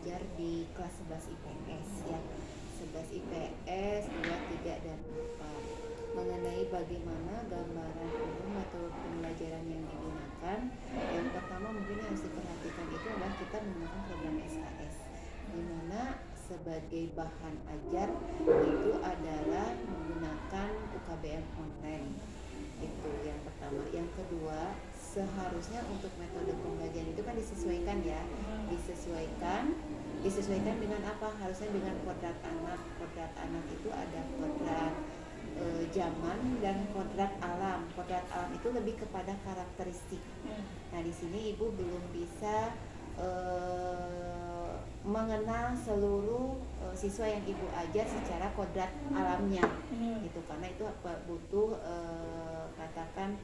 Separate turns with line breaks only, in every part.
mengajar di kelas 11 IPS ya. 11 IPS 2, 3 dan 4 mengenai bagaimana gambaran umum atau pembelajaran yang digunakan. Yang pertama mungkin yang harus diperhatikan itu adalah kita menggunakan program SKS, di mana sebagai bahan ajar itu adalah menggunakan UKBM online. Itu yang pertama. Yang kedua, seharusnya untuk metode pembelajaran itu kan disesuaikan ya, disesuaikan dengan apa? Harusnya dengan kodrat anak. Kodrat anak itu ada kodrat zaman dan kodrat alam. Kodrat alam itu lebih kepada karakteristik. Nah, di sini ibu belum bisa mengenal seluruh siswa yang ibu ajar secara kodrat alamnya, gitu, karena itu butuh katakan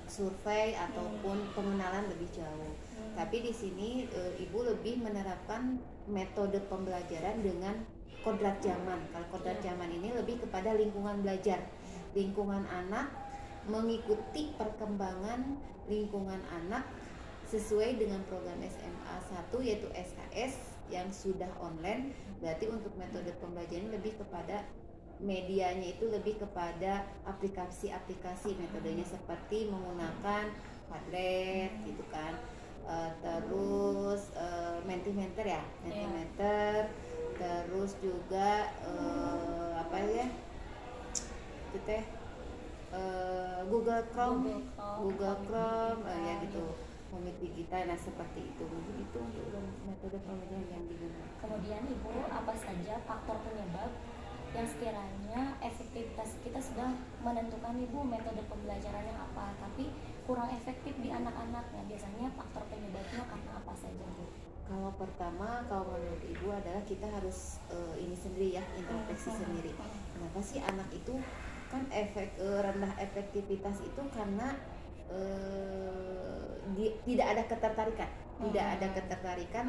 survei ataupun pengenalan lebih jauh. Tapi di sini ibu lebih menerapkan metode pembelajaran dengan kodrat zaman. Kalau kodrat zaman ini lebih kepada lingkungan belajar, lingkungan anak, mengikuti perkembangan lingkungan anak sesuai dengan program SMA 1 yaitu SKS yang sudah online. Berarti untuk metode pembelajaran lebih kepada medianya itu lebih kepada aplikasi-aplikasi, metodenya seperti menggunakan Padlet gitu kan, terus Mentimeter ya, Mentimeter, terus juga apa ya itu teh Google Chrome ya gitu, Momit digital. Nah seperti itu, mungkin itu untuk metode pembelajaran yang digunakan.
Kemudian ibu, apa saja faktor penyebab yang sekiranya efektivitas kita sudah menentukan ibu metode pembelajaran yang apa, tapi kurang efektif di anak-anaknya? Biasanya faktor penyebabnya karena apa saja bu?
Kalau pertama, kalau menurut ibu adalah kita harus ini sendiri ya, introspeksi sendiri. Kenapa sih anak itu kan rendah efektivitas itu karena tidak ada ketertarikan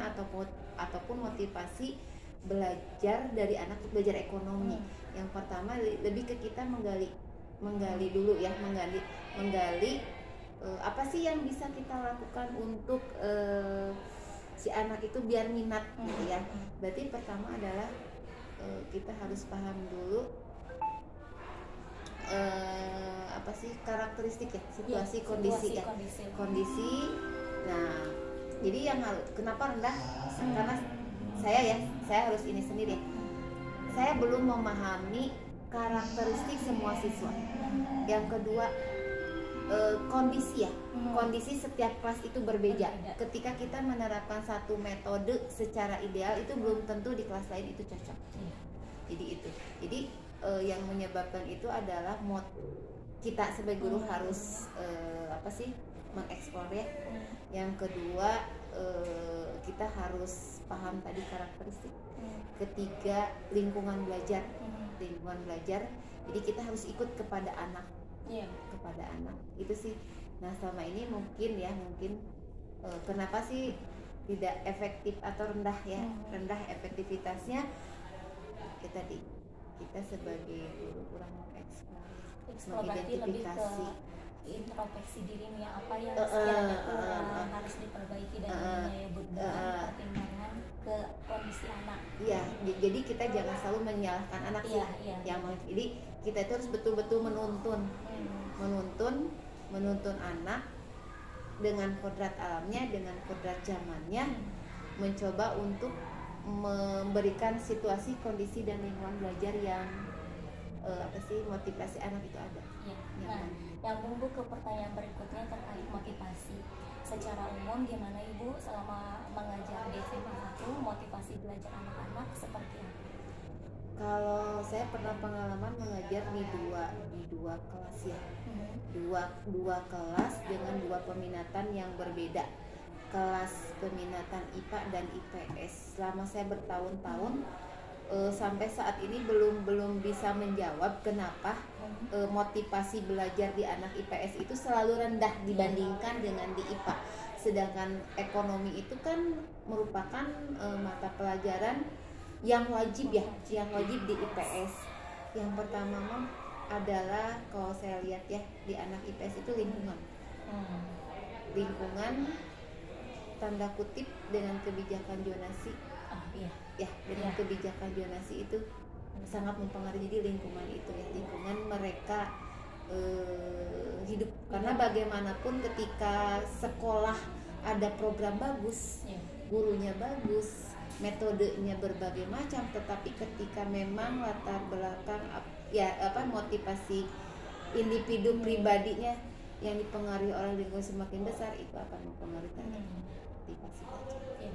ataupun motivasi belajar dari anak, belajar ekonomi. Yang pertama lebih ke kita menggali dulu ya, menggali apa sih yang bisa kita lakukan untuk si anak itu biar minat gitu ya. Berarti pertama adalah kita harus paham dulu apa sih karakteristik ya, situasi, kondisi. Nah, jadi yang kenapa rendah? Karena saya harus ini sendiri. Saya belum memahami karakteristik semua siswa. Yang kedua, kondisi ya, kondisi setiap kelas itu berbeda. Ketika kita menerapkan satu metode secara ideal, itu belum tentu di kelas lain itu cocok. Jadi yang menyebabkan itu adalah kita sebagai guru harus mengeksplor ya. Yang kedua, kita harus paham tadi karakteristik. Ketiga, lingkungan belajar. Jadi kita harus ikut kepada anak. Itu sih. Nah, selama ini mungkin kenapa sih tidak efektif atau rendah ya, rendah efektivitasnya kita sebagai guru kurang mengeksplor,
mengidentifikasi, introspeksi dirinya apa yang sekiranya kurang harus diperbaiki dan pertimbangan ke kondisi anak.
Iya, jadi kita jangan selalu menyalahkan anak sih. Jadi kita itu harus betul-betul menuntun anak dengan kodrat alamnya, dengan kodrat zamannya, mencoba untuk memberikan situasi, kondisi dan lingkungan belajar yang motivasi anak itu ada.
Nah, nyambung bu ke pertanyaan berikutnya terkait motivasi. Secara umum gimana ibu selama mengajar di SMA 1, motivasi belajar anak-anak seperti apa?
Kalau saya pernah pengalaman mengajar di dua kelas ya, dua kelas dengan dua peminatan yang berbeda. Kelas peminatan IPA dan IPS. Selama saya bertahun-tahun sampai saat ini belum bisa menjawab kenapa motivasi belajar di anak IPS itu selalu rendah dibandingkan dengan di IPA. Sedangkan ekonomi itu kan merupakan mata pelajaran yang wajib di IPS. Yang pertama adalah kalau saya lihat ya di anak IPS itu lingkungan. tanda kutip dengan kebijakan zonasi.
Iya.
Ya, dengan
Iya.
kebijakan zonasi itu sangat mempengaruhi. Jadi lingkungan itu ya, lingkungan mereka hidup, karena bagaimanapun ketika sekolah ada program bagus,
Iya.
gurunya bagus, metodenya berbagai macam, tetapi ketika memang latar belakang motivasi individu pribadinya yang dipengaruhi oleh lingkungan semakin besar, itu akan mempengaruhi terhadap motivasi belajar.
Iya.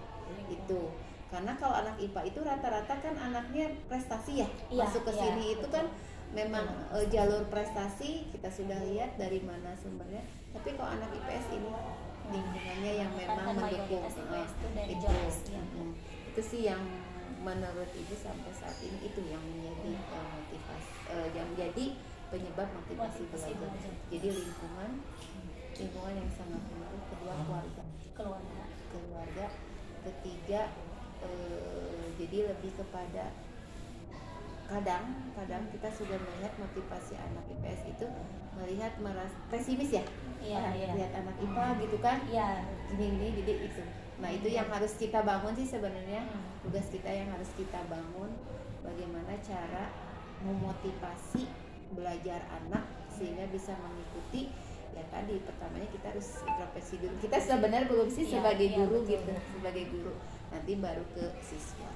Itu karena kalau anak IPA itu rata-rata kan anaknya prestasi ya,
Iya,
masuk ke
iya,
sini itu
betul.
kan memang jalur prestasi, kita sudah lihat dari mana sumbernya. Tapi kalau anak IPS ini lingkungannya yang memang
Kan
mendukung,
mayoritas IPS itu dari
itu
zonasi ya.
itu sih yang menurut ibu sampai saat ini itu yang menjadi motivasi, yang menjadi penyebab motivasi
Motivasi
belajar.
belajar.
Jadi lingkungan yang sangat penting. Kedua, keluarga. Ketiga, jadi lebih kepada kadang kita sudah melihat motivasi anak IPS itu melihat merasa pesimis ya.
Iya.
Lihat anak IPA gitu kan,
Iya.
gini jadi itu. Nah, itu yang harus kita bangun sih sebenarnya. Tugas kita yang harus kita bangun, bagaimana cara memotivasi belajar anak sehingga bisa mengikuti. Ya tadi pertamanya kita harus introspeksi dulu. Kita sudah benar belum sih sebagai guru
betul.
gitu, sebagai guru. Nanti baru ke siswa.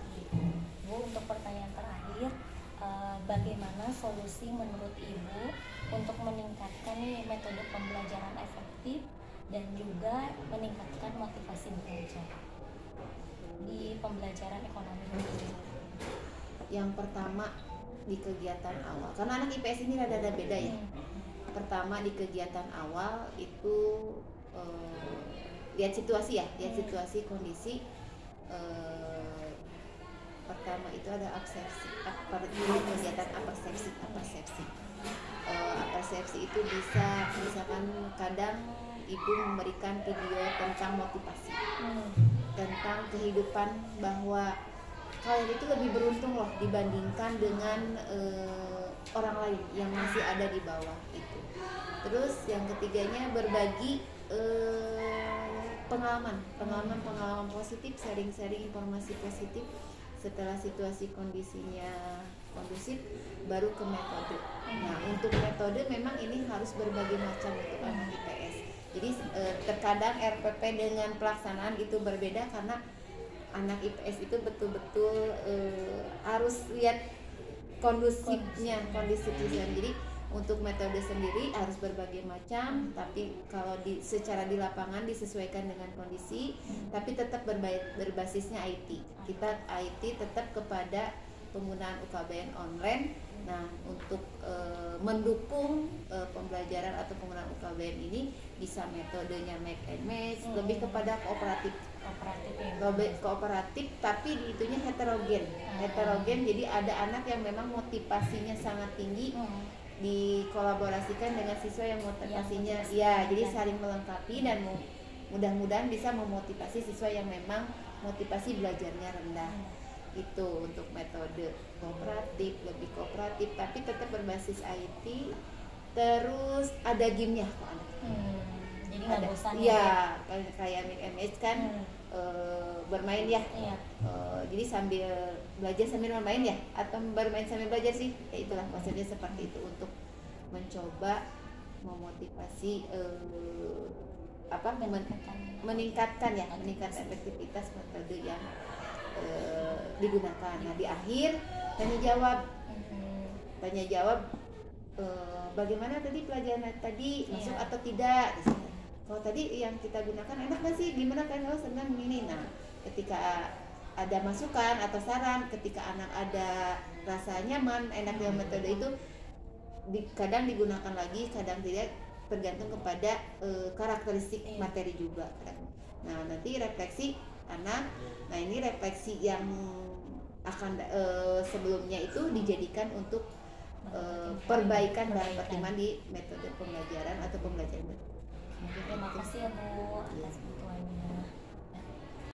Bu, untuk pertanyaan terakhir, bagaimana solusi menurut Ibu untuk meningkatkan nih metode pembelajaran efektif dan juga meningkatkan motivasi belajar di pembelajaran ekonomi?
Yang pertama di kegiatan awal, karena anak IPS ini rada beda ya. Pertama di kegiatan awal itu lihat situasi ya, situasi kondisi. Pertama itu ada kegiatan apersepsi. Apersepsi itu bisa misalkan kadang ibu memberikan video tentang motivasi, tentang kehidupan, bahwa kalian itu lebih beruntung loh dibandingkan dengan orang lain yang masih ada di bawah itu. Terus yang ketiganya berbagi pengalaman positif, sharing informasi positif. Setelah situasi kondisinya kondusif, baru ke metode. Nah, untuk metode memang ini harus berbagai macam untuk anak IPS. Jadi terkadang RPP dengan pelaksanaan itu berbeda karena anak IPS itu betul-betul harus lihat kondusifnya. Jadi untuk metode sendiri harus berbagai macam, tapi kalau secara di lapangan disesuaikan dengan kondisi, tapi tetap berbasisnya IT. Kita IT tetap kepada penggunaan UKBN online. Nah, untuk mendukung pembelajaran atau penggunaan UKBN ini bisa metodenya make and match, lebih kepada kooperatif, tapi itunya heterogen. Jadi ada anak yang memang motivasinya sangat tinggi, dikolaborasikan dengan siswa yang motivasinya jadi saling melengkapi dan mudah-mudahan bisa memotivasi siswa yang memang motivasi belajarnya rendah. Itu untuk metode lebih kooperatif tapi tetap berbasis IT. Terus ada gamenya kok anak.
Jadi nggak bosan
ya? Kayak mix and match kan. Bermain ya. Jadi sambil belajar sambil bermain ya, atau bermain sambil belajar sih, ya itulah konsepnya seperti itu, untuk mencoba memotivasi meningkatkan efektivitas metode yang digunakan. Nah, di akhir tanya jawab bagaimana tadi pelajaran tadi, masuk atau tidak. Kalau tadi yang kita gunakan enak nggak sih, gimana kan, kalau senang ini. Nah, ketika ada masukan atau saran, ketika anak ada rasa nyaman, enak dengan metode itu, kadang digunakan lagi, kadang tidak, tergantung kepada karakteristik materi juga. Nah, nanti refleksi anak. Nah, ini refleksi yang akan sebelumnya itu dijadikan untuk perbaikan dan pertimbangan di metode pembelajaran atau